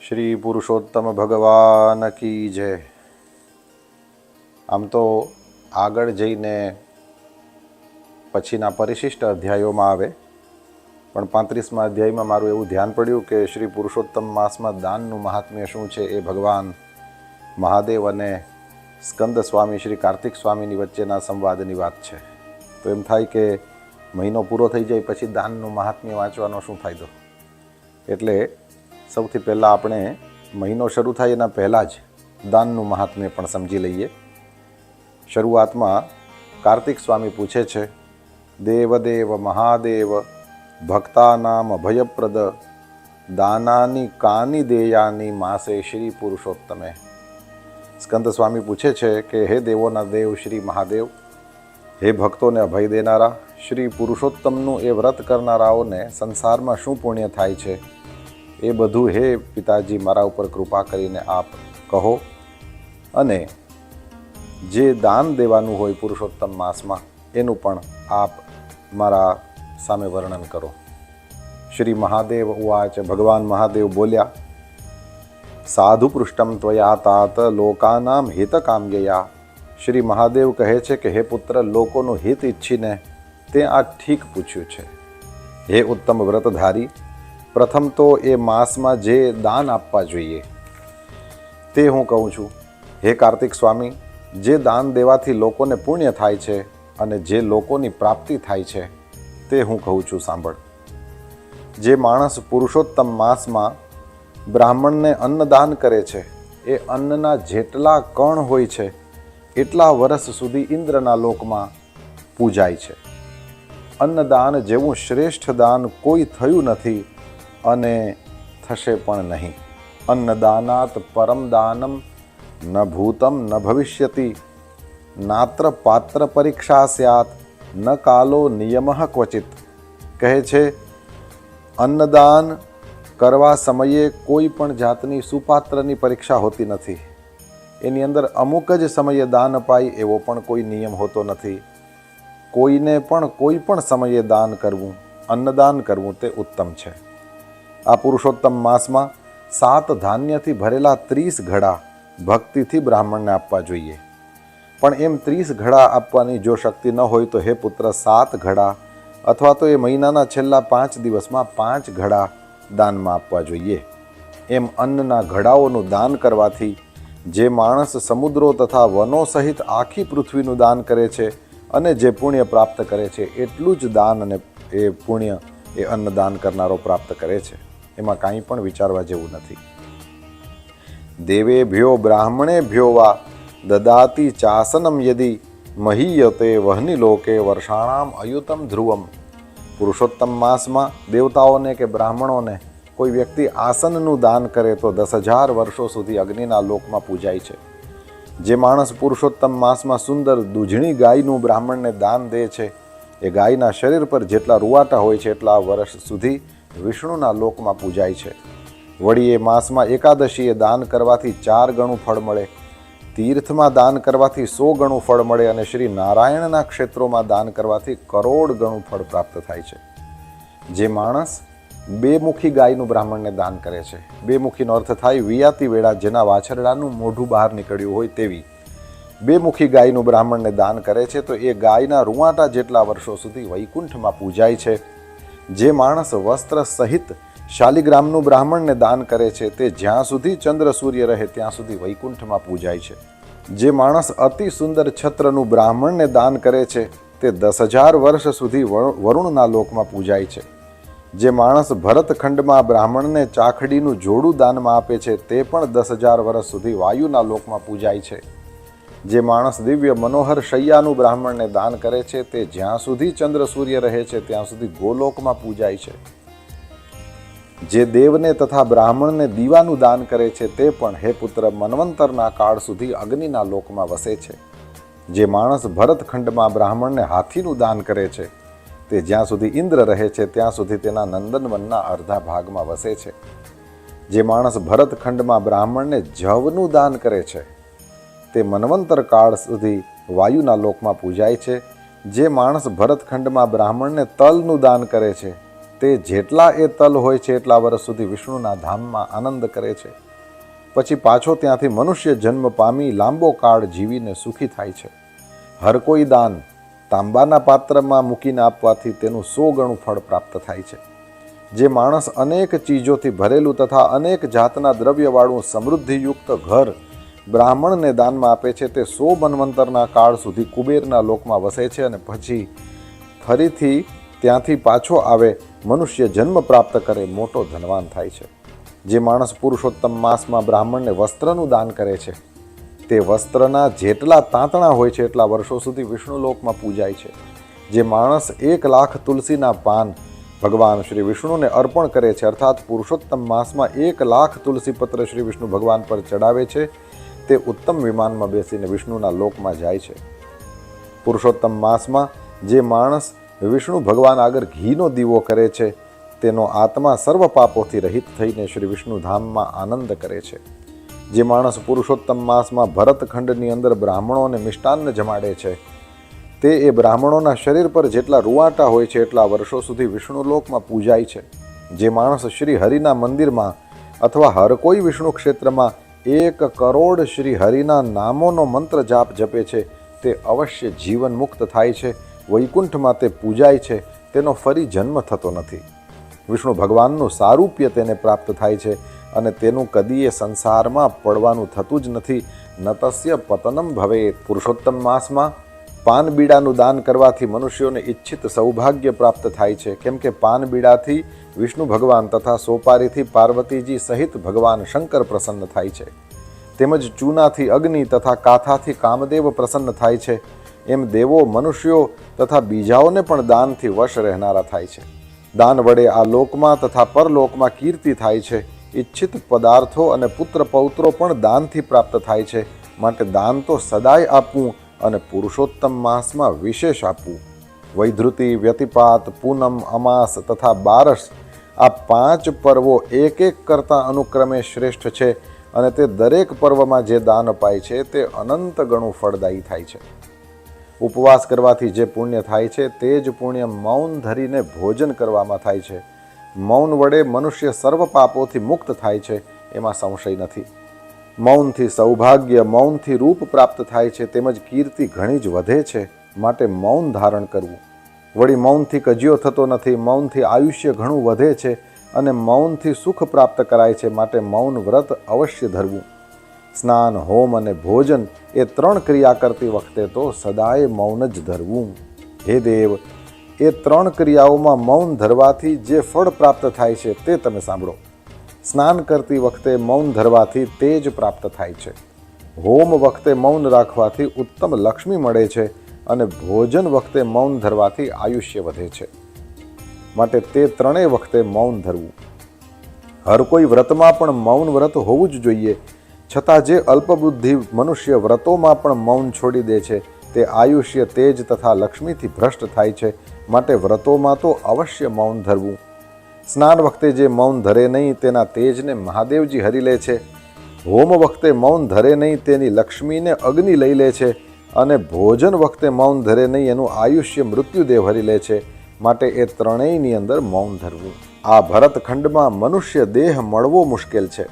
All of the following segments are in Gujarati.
શ્રી પુરુષોત્તમ ભગવાન કી જય. આમ તો આગળ જઈને પછીના પરિશિષ્ટ અધ્યાયોમાં આવે, પણ 35મા અધ્યાયમાં મારું એવું ધ્યાન પડ્યું કે શ્રી પુરુષોત્તમ માસમાં દાનનું મહાત્મ્ય શું છે એ ભગવાન મહાદેવ અને સ્કંદ સ્વામી શ્રી કાર્તિક સ્વામીની વચ્ચેના સંવાદની વાત છે. તો એમ થાય કે મહિનો પૂરો થઈ જાય પછી દાનનું મહાત્મ્ય વાંચવાનો શું ફાયદો. એટલે સૌથી પહેલાં આપણે મહિનો શરૂ થાય એના પહેલાં જ દાનનું મહાત્મ્ય પણ સમજી લઈએ. શરૂઆતમાં કાર્તિક સ્વામી પૂછે છે, દેવદેવ મહાદેવ ભક્તાનામ અભયપ્રદ દાનાની કાની દેયાની માસે શ્રી પુરુષોત્તમે. સ્કંદ સ્વામી પૂછે છે કે હે દેવોના દેવ શ્રી મહાદેવ, હે ભક્તોને અભય દેનારા શ્રી પુરુષોત્તમનું એ વ્રત કરનારાઓને સંસારમાં શું પુણ્ય થાય છે એ બધું હે પિતાજી મારા ઉપર કૃપા કરીને આપ કહો, અને જે દાન દેવાનું હોય પુરુષોત્તમ માસમાં એનું પણ આપ મારા સામે વર્ણન કરો. શ્રી મહાદેવ ઉવાચ. ભગવાન મહાદેવ બોલ્યા, સાધુ પૃષ્ટમ ત્વયા તાત લોકાનામ હિતકામ્યયા. શ્રી મહાદેવ કહે છે કે હે પુત્ર, લોકોનું હિત ઈચ્છીને તે આ ઠીક પૂછ્યું છે. હે ઉત્તમ વ્રતધારી, પ્રથમ તો એ માસમાં જે દાન આપવા જોઈએ તે હું કહું છું. હે કાર્તિક સ્વામી, જે દાન દેવાથી લોકોને પુણ્ય થાય છે અને જે લોકોની પ્રાપ્તિ થાય છે તે હું કહું છું, સાંભળ. જે માણસ પુરુષોત્તમ માસમાં બ્રાહ્મણને અન્નદાન કરે છે એ અન્નના જેટલા કણ હોય છે એટલા વર્ષ સુધી ઇન્દ્રના લોકમાં પૂજાય છે. અન્નદાન જેવું શ્રેષ્ઠ દાન કોઈ થયું નથી અને થશે પણ નહીં. અન્નદાનાત પરમ દાનમ ન ભૂતમ ન ભવિષ્યતિ નાત્ર પાત્ર પરીક્ષા સ્યાત ન કાલો નિયમઃ ક્વચિત. કહે છે, અન્નદાન કરવા સમયે કોઈ પણ જાતની સુપાત્રની પરીક્ષા હોતી નથી. એની અંદર અમુક જ સમયે દાન અપાય એવો પણ કોઈ નિયમ હોતો નથી. કોઈને પણ કોઈ પણ સમયે દાન કરવું, અન્નદાન કરવું તે ઉત્તમ છે. આ પુરુષોત્તમ માસમાં 7 ધાન્યથી ભરેલા 30 ઘડા ભક્તિથી બ્રાહ્મણને આપવા જોઈએ. પણ એમ 30 ઘડા આપવાની જો શક્તિ ન હોય તો હે પુત્ર, 7 ઘડા અથવા તો એ મહિનાના છેલ્લા 5 દિવસમાં 5 ઘડા દાનમાં આપવા જોઈએ. એમ અન્નના ઘડાઓનું દાન કરવાથી જે માણસ સમુદ્રો તથા વનો સહિત આખી પૃથ્વીનું દાન કરે છે અને જે પુણ્ય પ્રાપ્ત કરે છે એટલું જ દાન અને એ પુણ્ય એ અન્નદાન કરનારો પ્રાપ્ત કરે છે. એમાં કાંઈ પણ વિચારવા જેવું નથી. દેવેભ્યો બ્રાહ્મણેભ્યો વા દદાતિ ચાસનમ યદિ મહીયતે વહની લોકે વર્ષાણામ અયુતમ ધ્રુવમ. પુરુષોત્તમ માસમાં દેવતાઓને કે બ્રાહ્મણોને કોઈ વ્યક્તિ આસનનું દાન કરે તો 10,000 વર્ષો સુધી અગ્નિના લોકમાં પૂજાય છે. જે માણસ પુરુષોત્તમ માસમાં સુંદર દૂધણી ગાયનું બ્રાહ્મણને દાન દે છે એ ગાયના શરીર પર જેટલા રૂવાટા હોય છે એટલા વર્ષ સુધી વિષ્ણુના લોકમાં પૂજાય છે. વળી એ માસમાં એકાદશીએ દાન કરવાથી 4 ગણું ફળ મળે, તીર્થમાં દાન કરવાથી 100 ગણું ફળ મળે અને શ્રી નારાયણના ક્ષેત્રોમાં દાન કરવાથી કરોડ ગણું ફળ પ્રાપ્ત થાય છે. જે માણસ 2 મુખી ગાયનું બ્રાહ્મણને દાન કરે છે, 2 મુખીનો અર્થ થાય વિયાતી વેળા જેના વાછરડાનું મોઢું બહાર નીકળ્યું હોય તેવી 2 મુખી ગાયનું બ્રાહ્મણને દાન કરે છે તો એ ગાયના રૂવાટા જેટલા વર્ષો સુધી વૈકુંઠમાં પૂજાય છે. જે માણસ વસ્ત્ર સહિત શાલિગ્રામનું બ્રાહ્મણને દાન કરે છે તે જ્યાં સુધી ચંદ્ર સૂર્ય રહે ત્યાં સુધી વૈકુંઠમાં પૂજાય છે. જે માણસ અતિ સુંદર છત્રનું બ્રાહ્મણને દાન કરે છે તે 10,000 વર્ષ સુધી વરુણના લોકમાં પૂજાય છે. જે માણસ ભરતખંડમાં બ્રાહ્મણને ચાખડીનું જોડું દાનમાં આપે છે તે પણ 10,000 વર્ષ સુધી વાયુના લોકમાં પૂજાય છે. જે માણસ દિવ્ય મનોહર શૈયાનું બ્રાહ્મણને દાન કરે છે તે જ્યાં સુધી ચંદ્ર સૂર્ય રહે છે ત્યાં સુધી ગોલોકમાં પૂજાય છે. જે દેવને તથા બ્રાહ્મણને દીવાનું દાન કરે છે તે પણ હે પુત્ર મન્વંતરના કાળ સુધી અગ્નિના લોકમાં વસે છે. જે માણસ ભરતખંડમાં બ્રાહ્મણને હાથીનું દાન કરે છે તે જ્યાં સુધી ઇન્દ્ર રહે છે ત્યાં સુધી તેના નંદનવનના અર્ધા ભાગમાં વસે છે. જે માણસ ભરતખંડમાં બ્રાહ્મણને જવનું દાન કરે છે તે મન્વંતર કાળ સુધી વાયુના લોકમાં પૂજાય છે. જે માણસ ભરતખંડમાં બ્રાહ્મણને તલનું દાન કરે છે તે જેટલા એ તલ હોય છે એટલા વર્ષ સુધી વિષ્ણુના ધામમાં આનંદ કરે છે. પછી પાછો ત્યાંથી મનુષ્ય જન્મ પામી લાંબો કાળ જીવીને સુખી થાય છે. હર કોઈ દાન તાંબાના પાત્રમાં મૂકીને આપવાથી તેનું 100 ગણું ફળ પ્રાપ્ત થાય છે. જે માણસ અનેક ચીજોથી ભરેલું તથા અનેક જાતના દ્રવ્યવાળું સમૃદ્ધિયુક્ત ઘર બ્રાહ્મણને દાનમાં આપે છે તે 100 મન્વંતરના કાળ સુધી કુબેરના લોકમાં વસે છે અને પછી ફરીથી ત્યાંથી પાછો આવે મનુષ્ય જન્મ પ્રાપ્ત કરે મોટો ધનવાન થાય છે. જે માણસ પુરુષોત્તમ માસમાં બ્રાહ્મણને વસ્ત્રનું દાન કરે છે તે વસ્ત્રના જેટલા તાંતણા હોય છે એટલા વર્ષો સુધી વિષ્ણુલોકમાં પૂજાય છે. જે માણસ 1,00,000 તુલસીના પાન ભગવાન શ્રી વિષ્ણુને અર્પણ કરે છે અર્થાત પુરુષોત્તમ માસમાં 1,00,000 તુલસીપત્ર શ્રી વિષ્ણુ ભગવાન પર ચડાવે છે તે ઉત્તમ વિમાનમાં બેસીને વિષ્ણુના લોકમાં જાય છે. પુરુષોત્તમ માસમાં જે માણસ વિષ્ણુ ભગવાન આગળ ઘીનો દીવો કરે છે તેનો આત્મા સર્વ પાપોથી રહિત થઈને શ્રી વિષ્ણુ ધામમાં આનંદ કરે છે. જે માણસ પુરુષોત્તમ માસમાં ભરતખંડની અંદર બ્રાહ્મણોને મિષ્ટાન્ન જમાડે છે તે એ બ્રાહ્મણોના શરીર પર જેટલા રૂવાટા હોય છે એટલા વર્ષો સુધી વિષ્ણુલોકમાં પૂજાય છે. જે માણસ શ્રી હરિના મંદિરમાં અથવા હર કોઈ વિષ્ણુ ક્ષેત્રમાં 1 કરોડ શ્રી હરિના નામોનો મંત્ર જાપ જપે છે તે અવશ્ય જીવન મુક્ત થાય છે. વૈકુંઠમાં તે પૂજાય છે. તેનો ફરી જન્મ થતો નથી. વિષ્ણુ ભગવાનનું સારૂપ્ય તેને પ્રાપ્ત થાય છે અને તેનું કદીએ સંસારમાં પડવાનું થતું જ નથી. ન તસ્ય પતનમ ભવેત. પુરુષોત્તમ માસમાં પાન બીડાનું દાન કરવાથી મનુષ્યોને ઈચ્છિત સૌભાગ્ય પ્રાપ્ત થાય છે. કેમ કે પાન બીડાથી વિષ્ણુ ભગવાન તથા સોપારીથી પાર્વતીજી સહિત ભગવાન શંકર પ્રસન્ન થાય છે. તેમજ ચૂનાથી અગ્નિ તથા કાથાથી કામદેવ પ્રસન્ન થાય છે. એમ દેવો મનુષ્યો તથા બીજાઓને પણ દાનથી વશ રહેનારા થાય છે. દાન વડે આ લોકમાં તથા પરલોકમાં કીર્તિ થાય છે. ઈચ્છિત પદાર્થો અને પુત્ર પૌત્રો પણ દાનથી પ્રાપ્ત થાય છે. માટે દાન તો સદાય આપવું અને પુરુષોત્તમ માસમાં વિશેષ આપવું. વૈધૃતિ, વ્યતિપાત, પૂનમ, અમાસ તથા બારસ આ 5 પર્વો એક કરતાં અનુક્રમે શ્રેષ્ઠ છે અને તે દરેક પર્વમાં જે દાન અપાય છે તે અનંત ગણું ફળદાયી થાય છે. ઉપવાસ કરવાથી જે પુણ્ય થાય છે તે જ પુણ્ય મૌન ધરીને ભોજન કરવામાં થાય છે. મૌન વડે મનુષ્ય સર્વ પાપોથી મુક્ત થાય છે એમાં સંશય નથી. મૌનથી સૌભાગ્ય, મૌનથી રૂપ પ્રાપ્ત થાય છે તેમજ કીર્તિ ઘણી જ વધે છે. માટે મૌન ધારણ કરવું. વળી મૌનથી કજિયો થતો નથી. મૌનથી આયુષ્ય ઘણું વધે છે અને મૌનથી સુખ પ્રાપ્ત કરાય છે. માટે મૌન વ્રત અવશ્ય ધરવું. સ્નાન, હોમ અને ભોજન એ 3 ક્રિયા કરતી વખતે તો સદાય મૌન જ ધરવું. હે દેવ, એ 3 ક્રિયાઓમાં મૌન ધરવાથી જે ફળ પ્રાપ્ત થાય છે તે તમે સાંભળો. સ્નાન કરતી વખતે મૌન ધરવાથી તેજ પ્રાપ્ત થાય છે. હોમ વખતે મૌન રાખવાથી ઉત્તમ લક્ષ્મી મળે છે અને ભોજન વખતે મૌન ધરવાથી આયુષ્ય વધે છે. માટે તે 3 વખતે મૌન ધરવું. હર કોઈ વ્રતમાં પણ મૌન વ્રત હોવું જ જોઈએ. છતાં જે અલ્પબુદ્ધિ મનુષ્ય વ્રતોમાં પણ મૌન છોડી દે છે તે આયુષ્ય, તેજ તથા લક્ષ્મીથી ભ્રષ્ટ થાય છે. માટે વ્રતોમાં તો અવશ્ય મૌન ધરવું. સ્નાન વખતે જે મૌન ધરે નહીં તેના તેજને મહાદેવજી હરી લે છે. હોમ વખતે મૌન ધરે નહીં તેની લક્ષ્મીને અગ્નિ લઈ લે છે અને ભોજન વખતે મૌન ધરે નહીં એનું આયુષ્ય મૃત્યુદેવ હરી લે છે. માટે એ 3ની અંદર મૌન ધરવું. આ ભરતખંડમાં મનુષ્ય દેહ મળવો મુશ્કેલ છે.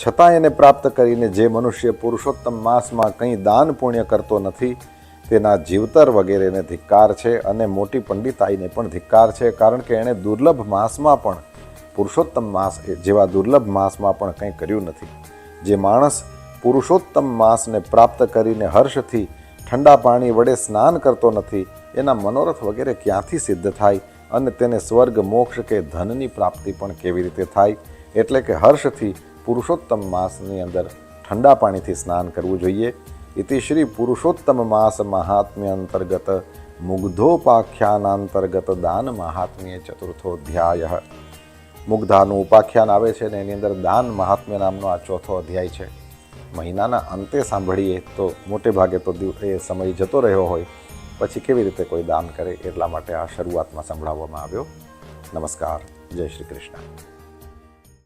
છતાં એને પ્રાપ્ત કરીને જે મનુષ્ય પુરુષોત્તમ માસમાં કંઈ દાન પુણ્ય કરતો નથી તેના જીવતર વગેરેને ધિક્કાર છે અને મોટી પંડિતાઈને પણ ધિક્કાર છે. કારણ કે એણે દુર્લભ માસમાં પણ પુરુષોત્તમ માસ જેવા દુર્લભ માસમાં પણ કંઈ કર્યું નથી. જે માણસ પુરુષોત્તમ માસને પ્રાપ્ત કરીને હર્ષથી ઠંડા પાણી વડે સ્નાન કરતો નથી એના મનોરથ વગેરે ક્યાંથી સિદ્ધ થાય અને તેને સ્વર્ગ, મોક્ષ કે ધનની પ્રાપ્તિ પણ કેવી રીતે થાય? એટલે કે હર્ષથી પુરુષોત્તમ માસની અંદર ઠંડા પાણીથી સ્નાન કરવું જોઈએ. ઇતિ શ્રી પુરુષોત્તમ માસ મહાત્મ્ય અંતર્ગત મુગ્ધોપાખ્યાનાંતર્ગત દાન મહાત્મ્ય ચતુર્થોધ્યાય. મુગ્ધાનું ઉપાખ્યાન આવે છે ને એની અંદર દાન મહાત્મ્ય નામનો આ 4થો અધ્યાય છે. મહિનાના અંતે સાંભળીએ તો મોટે ભાગે તો એ સમય જતો રહ્યો હોય પછી કેવી રીતે કોઈ દાન કરે એટલા માટે આ શરૂઆતમાં સંભળાવવામાં આવ્યો. નમસ્કાર. જય શ્રી કૃષ્ણ.